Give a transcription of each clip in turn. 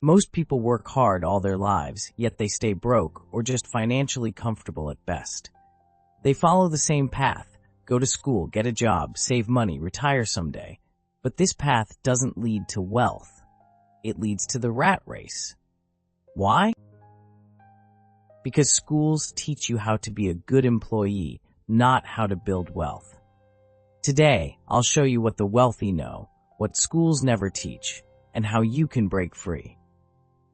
Most people work hard all their lives, yet they stay broke or just financially comfortable at best. They follow the same path: go to school, get a job, save money, retire someday. But this path doesn't lead to wealth. It leads to the rat race. Why? Because schools teach you how to be a good employee, not how to build wealth. Today, I'll show you what the wealthy know, what schools never teach, and how you can break free.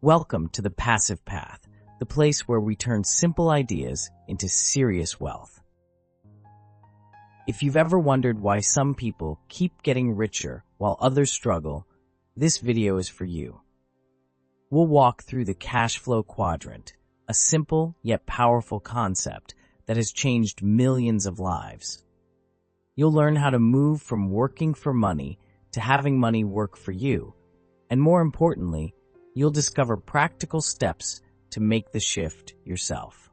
Welcome to the Passive Path, the place where we turn simple ideas into serious wealth. If you've ever wondered why some people keep getting richer while others struggle, this video is for you. We'll walk through the Cashflow Quadrant, a simple yet powerful concept that has changed millions of lives. You'll learn how to move from working for money to having money work for you, and more importantly, you'll discover practical steps to make the shift yourself.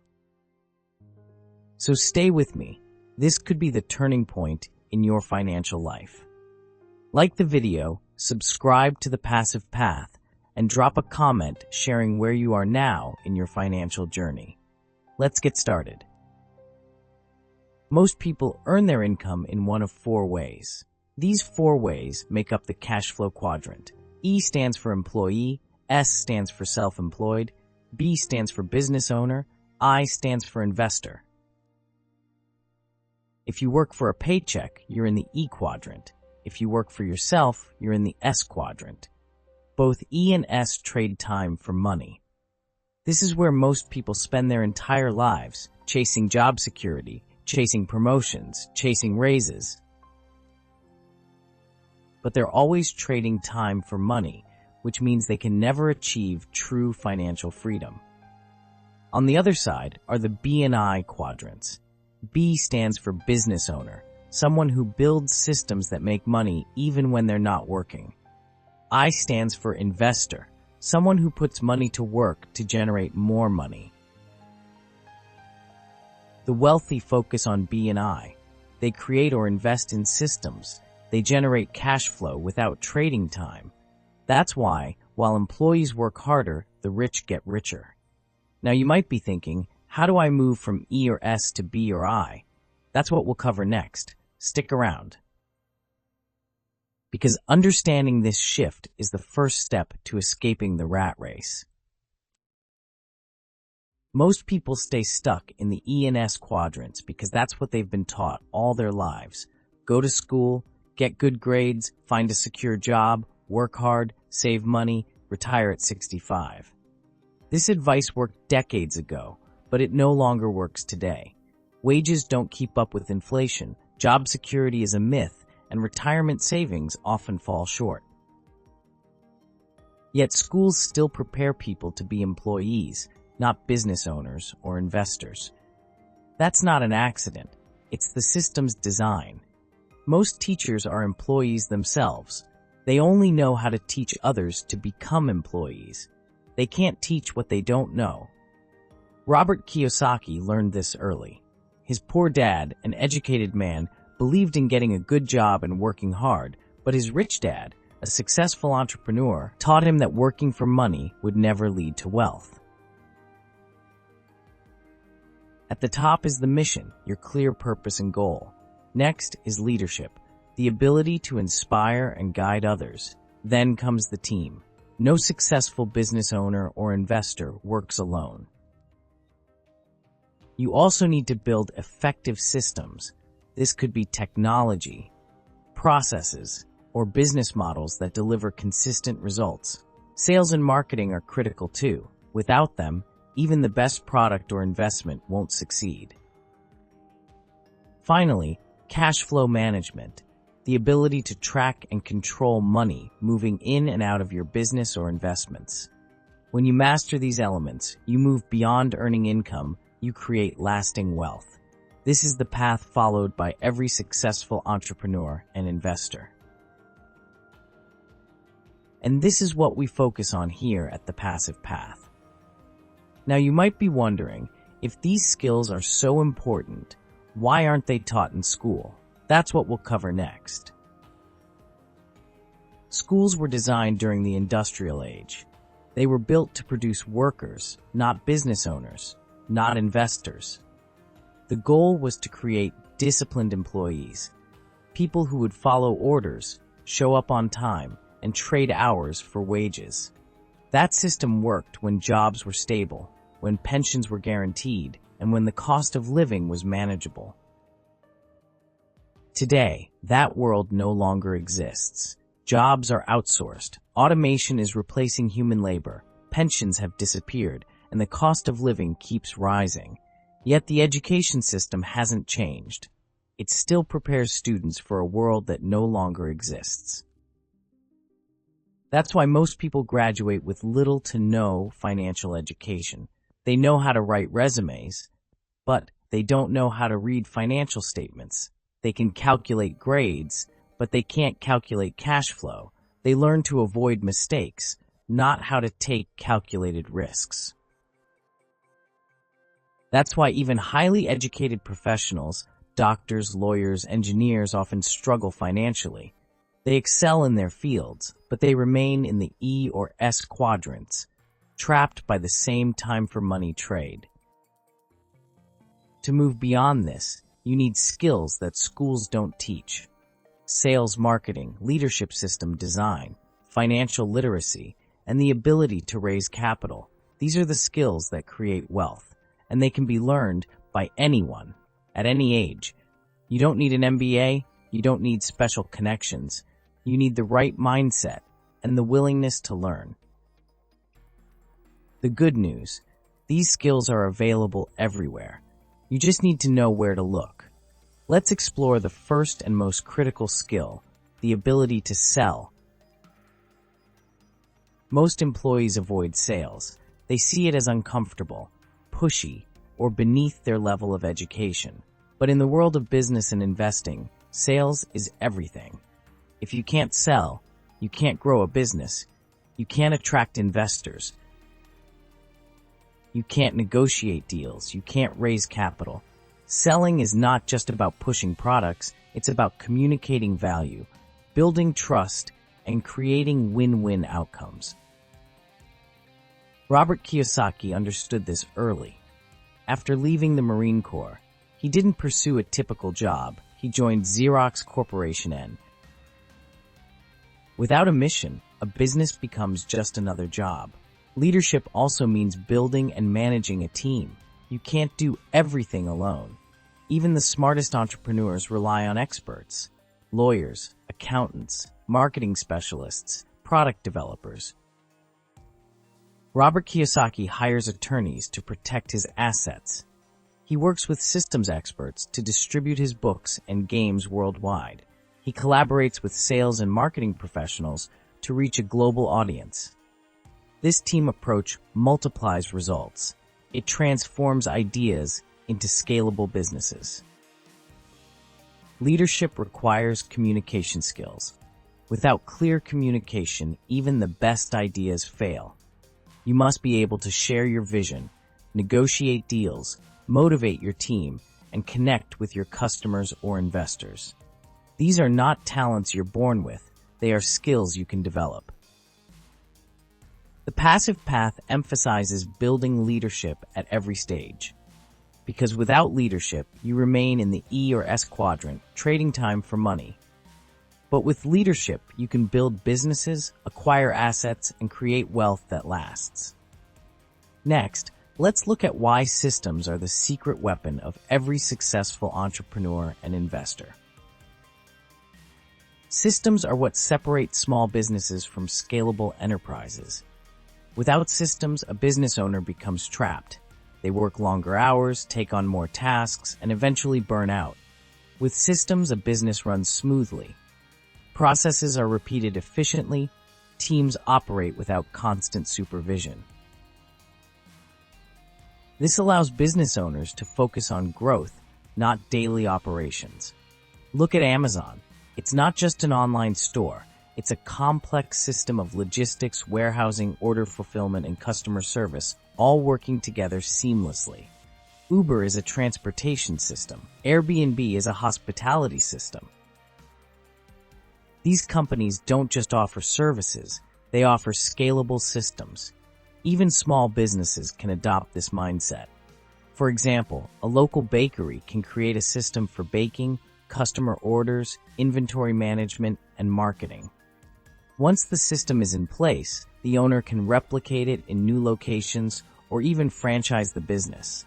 So stay with me. This could be the turning point in your financial life. Like the video, subscribe to the Passive Path, and drop a comment sharing where you are now in your financial journey. Let's get started. Most people earn their income in one of four ways. These four ways make up the Cashflow Quadrant. E stands for employee, S stands for self-employed, B stands for business owner, I stands for investor. If you work for a paycheck, you're in the E quadrant. If you work for yourself, you're in the S quadrant. Both E and S trade time for money. This is where most people spend their entire lives, chasing job security, chasing promotions, chasing raises. But they're always trading time for money, which means they can never achieve true financial freedom. On the other side are the B and I quadrants. B stands for business owner, someone who builds systems that make money even when they're not working. I stands for investor, someone who puts money to work to generate more money. The wealthy focus on B and I. They create or invest in systems. They generate cash flow without trading time. That's why, while employees work harder, the rich get richer. Now you might be thinking, how do I move from E or S to B or I? That's what we'll cover next. Stick around. Because understanding this shift is the first step to escaping the rat race. Most people stay stuck in the E and S quadrants because that's what they've been taught all their lives. Go to school, get good grades, find a secure job, work hard, save money, retire at 65. This advice worked decades ago, but it no longer works today. Wages don't keep up with inflation, job security is a myth, and retirement savings often fall short. Yet schools still prepare people to be employees, not business owners or investors. That's not an accident. It's the system's design. Most teachers are employees themselves. They only know how to teach others to become employees. They can't teach what they don't know. Robert Kiyosaki learned this early. His poor dad, an educated man, believed in getting a good job and working hard, but his rich dad, a successful entrepreneur, taught him that working for money would never lead to wealth. At the top is the mission, your clear purpose and goal. Next is leadership, the ability to inspire and guide others. Then comes the team. No successful business owner or investor works alone. You also need to build effective systems. This could be technology, processes, or business models that deliver consistent results. Sales and marketing are critical too. Without them, even the best product or investment won't succeed. Finally, cash flow management, the ability to track and control money moving in and out of your business or investments. When you master these elements, you move beyond earning income, you create lasting wealth. This is the path followed by every successful entrepreneur and investor. And this is what we focus on here at the Passive Path. Now you might be wondering, if these skills are so important, why aren't they taught in school? That's what we'll cover next. Schools were designed during the industrial age. They were built to produce workers, not business owners, not investors. The goal was to create disciplined employees, people who would follow orders, show up on time, and trade hours for wages. That system worked when jobs were stable, when pensions were guaranteed, and when the cost of living was manageable. Today, that world no longer exists. Jobs are outsourced, automation is replacing human labor, pensions have disappeared, and the cost of living keeps rising. Yet the education system hasn't changed. It still prepares students for a world that no longer exists. That's why most people graduate with little to no financial education. They know how to write resumes, but they don't know how to read financial statements. They can calculate grades, but they can't calculate cash flow. They learn to avoid mistakes, not how to take calculated risks. That's why even highly educated professionals, doctors, lawyers, engineers often struggle financially. They excel in their fields, but they remain in the E or S quadrants, trapped by the same time for money trade. To move beyond this, you need skills that schools don't teach. Sales, marketing, leadership system design, financial literacy, and the ability to raise capital. These are the skills that create wealth, and they can be learned by anyone, at any age. You don't need an MBA, you don't need special connections. You need the right mindset and the willingness to learn. The good news, these skills are available everywhere. You just need to know where to look. Let's explore the first and most critical skill, the ability to sell. Most employees avoid sales. They see it as uncomfortable, pushy, or beneath their level of education. But in the world of business and investing, sales is everything. If you can't sell, you can't grow a business. You can't attract investors. You can't negotiate deals. You can't raise capital. Selling is not just about pushing products. It's about communicating value, building trust, and creating win-win outcomes. Robert Kiyosaki understood this early. After leaving the Marine Corps, he didn't pursue a typical job. He joined Xerox Corporation and without a mission, a business becomes just another job. Leadership also means building and managing a team. You can't do everything alone. Even the smartest entrepreneurs rely on experts, lawyers, accountants, marketing specialists, product developers. Robert Kiyosaki hires attorneys to protect his assets. He works with systems experts to distribute his books and games worldwide. He collaborates with sales and marketing professionals to reach a global audience. This team approach multiplies results. It transforms ideas into scalable businesses. Leadership requires communication skills. Without clear communication, even the best ideas fail. You must be able to share your vision, negotiate deals, motivate your team, and connect with your customers or investors. These are not talents you're born with, they are skills you can develop. The passive path emphasizes building leadership at every stage. Because without leadership, you remain in the E or S quadrant, trading time for money. But with leadership, you can build businesses, acquire assets, and create wealth that lasts. Next, let's look at why systems are the secret weapon of every successful entrepreneur and investor. Systems are what separate small businesses from scalable enterprises. Without systems, a business owner becomes trapped. They work longer hours, take on more tasks, and eventually burn out. With systems, a business runs smoothly. Processes are repeated efficiently. Teams operate without constant supervision. This allows business owners to focus on growth, not daily operations. Look at Amazon. It's not just an online store. It's a complex system of logistics, warehousing, order fulfillment, and customer service, all working together seamlessly. Uber is a transportation system. Airbnb is a hospitality system. These companies don't just offer services, they offer scalable systems. Even small businesses can adopt this mindset. For example, a local bakery can create a system for baking, customer orders, inventory management, and marketing. Once the system is in place, the owner can replicate it in new locations or even franchise the business.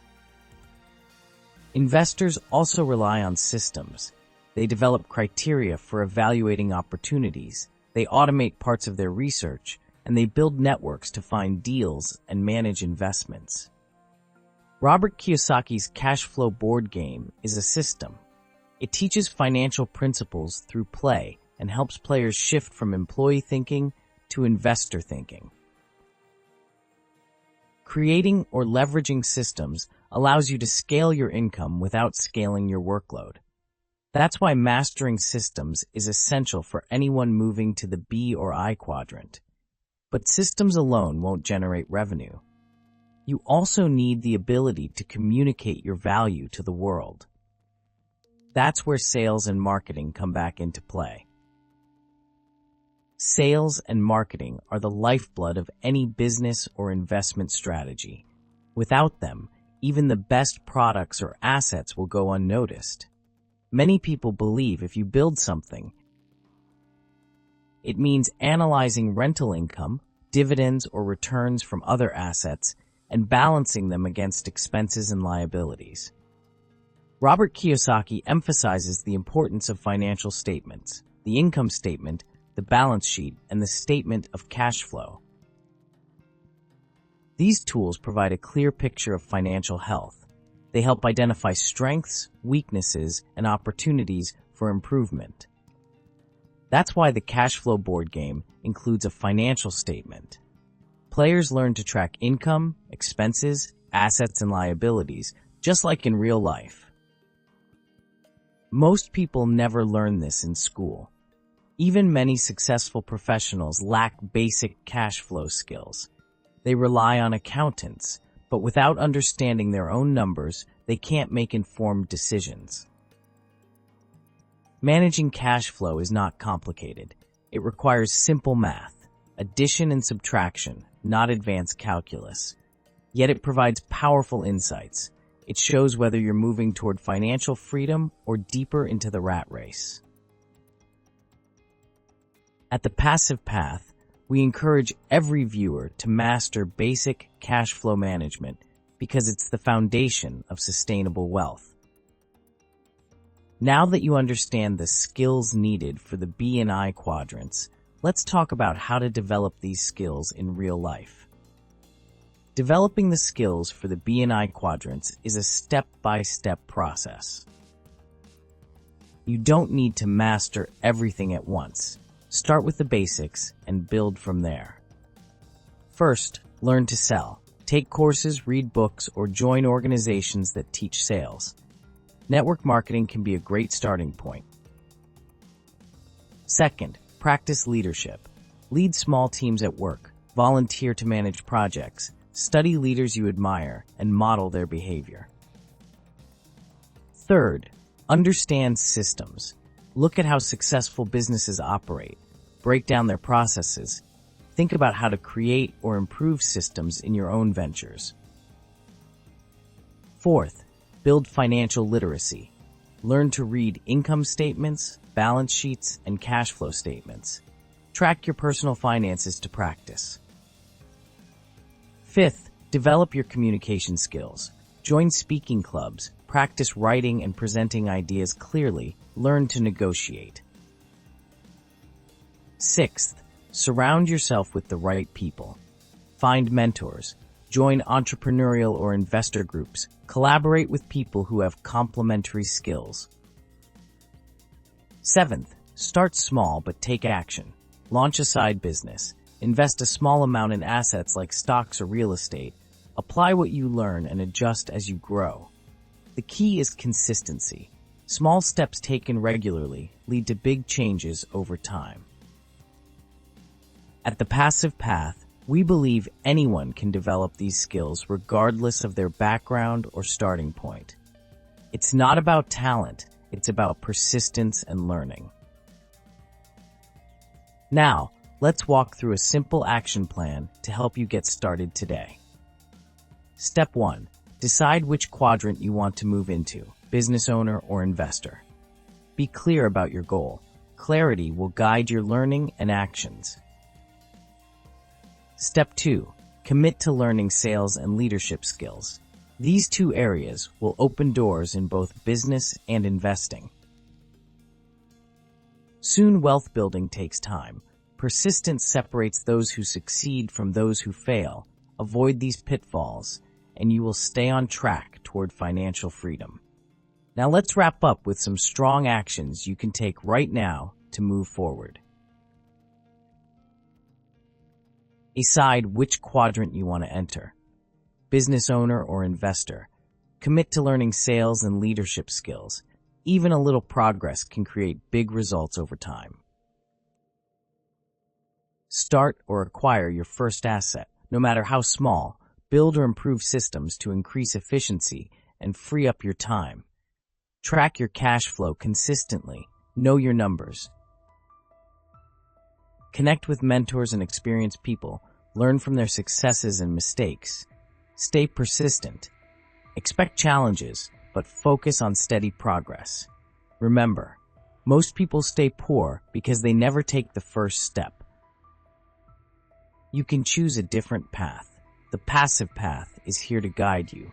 Investors also rely on systems. They develop criteria for evaluating opportunities, they automate parts of their research, and they build networks to find deals and manage investments. Robert Kiyosaki's Cashflow board game is a system. It teaches financial principles through play and helps players shift from employee thinking to investor thinking. Creating or leveraging systems allows you to scale your income without scaling your workload. That's why mastering systems is essential for anyone moving to the B or I quadrant. But systems alone won't generate revenue. You also need the ability to communicate your value to the world. That's where sales and marketing come back into play. Sales and marketing are the lifeblood of any business or investment strategy. Without them, even the best products or assets will go unnoticed. Many people believe if you build something, it means analyzing rental income, dividends, or returns from other assets and balancing them against expenses and liabilities. Robert Kiyosaki emphasizes the importance of financial statements, the income statement, the balance sheet, and the statement of cash flow. These tools provide a clear picture of financial health. They help identify strengths, weaknesses, and opportunities for improvement. That's why the Cashflow board game includes a financial statement. Players learn to track income, expenses, assets, and liabilities, just like in real life. Most people never learn this in school. Even many successful professionals lack basic cash flow skills. They rely on accountants, but without understanding their own numbers, they can't make informed decisions. Managing cash flow is not complicated. It requires simple math, addition and subtraction, not advanced calculus. Yet it provides powerful insights. It shows whether you're moving toward financial freedom or deeper into the rat race. At The Passive Path, we encourage every viewer to master basic cash flow management because it's the foundation of sustainable wealth. Now that you understand the skills needed for the B and I quadrants, let's talk about how to develop these skills in real life. Developing the skills for the B and I quadrants is a step-by-step process. You don't need to master everything at once. Start with the basics and build from there. First, learn to sell. Take courses, read books, or join organizations that teach sales. Network marketing can be a great starting point. Second, practice leadership. Lead small teams at work, volunteer to manage projects, study leaders you admire, and model their behavior. Third, understand systems. Look at how successful businesses operate. Break down their processes. Think about how to create or improve systems in your own ventures. Fourth, build financial literacy. Learn to read income statements, balance sheets, and cash flow statements. Track your personal finances to practice. Fifth, develop your communication skills. Join speaking clubs, practice writing and presenting ideas clearly, learn to negotiate. Sixth, surround yourself with the right people. Find mentors. Join entrepreneurial or investor groups. Collaborate with people who have complementary skills. Seventh, start small but take action. Launch a side business. Invest a small amount in assets like stocks or real estate. Apply what you learn and adjust as you grow. The key is consistency. Small steps taken regularly lead to big changes over time. At The Passive Path, we believe anyone can develop these skills regardless of their background or starting point. It's not about talent, it's about persistence and learning. Now, Let's walk through a simple action plan to help you get started today. Step 1. Decide which quadrant you want to move into, business owner or investor. Be clear about your goal. Clarity will guide your learning and actions. Step 2. Commit to learning sales and leadership skills. These two areas will open doors in both business and investing. Soon, wealth building takes time. Persistence separates those who succeed from those who fail. Avoid these pitfalls, and you will stay on track toward financial freedom. Now let's wrap up with some strong actions you can take right now to move forward. Decide which quadrant you want to enter, business owner or investor. Commit to learning sales and leadership skills. Even a little progress can create big results over time. Start or acquire your first asset, no matter how small. Build or improve systems to increase efficiency and free up your time. Track your cash flow consistently. Know your numbers. Connect with mentors and experienced people. Learn from their successes and mistakes. Stay persistent. Expect challenges, but focus on steady progress. Remember, most people stay poor because they never take the first step. You can choose a different path. The passive path is here to guide you.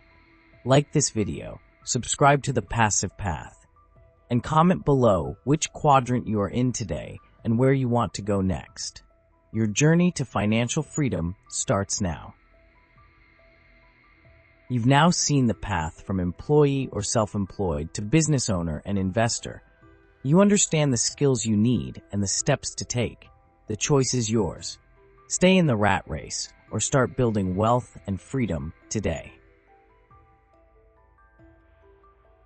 Like this video, subscribe to the passive path, and comment below which quadrant you are in today and where you want to go next. Your journey to financial freedom starts now. You've now seen the path from employee or self-employed to business owner and investor. You understand the skills you need and the steps to take. The choice is yours. Stay in the rat race or start building wealth and freedom today.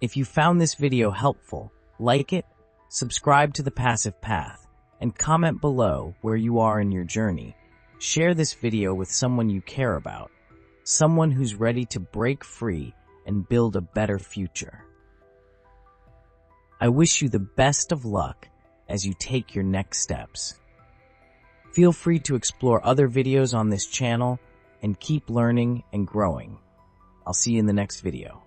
If you found this video helpful, like it, subscribe to the passive path, and comment below where you are in your journey. Share this video with someone you care about, someone who's ready to break free and build a better future. I wish you the best of luck as you take your next steps. Feel free to explore other videos on this channel and keep learning and growing. I'll see you in the next video.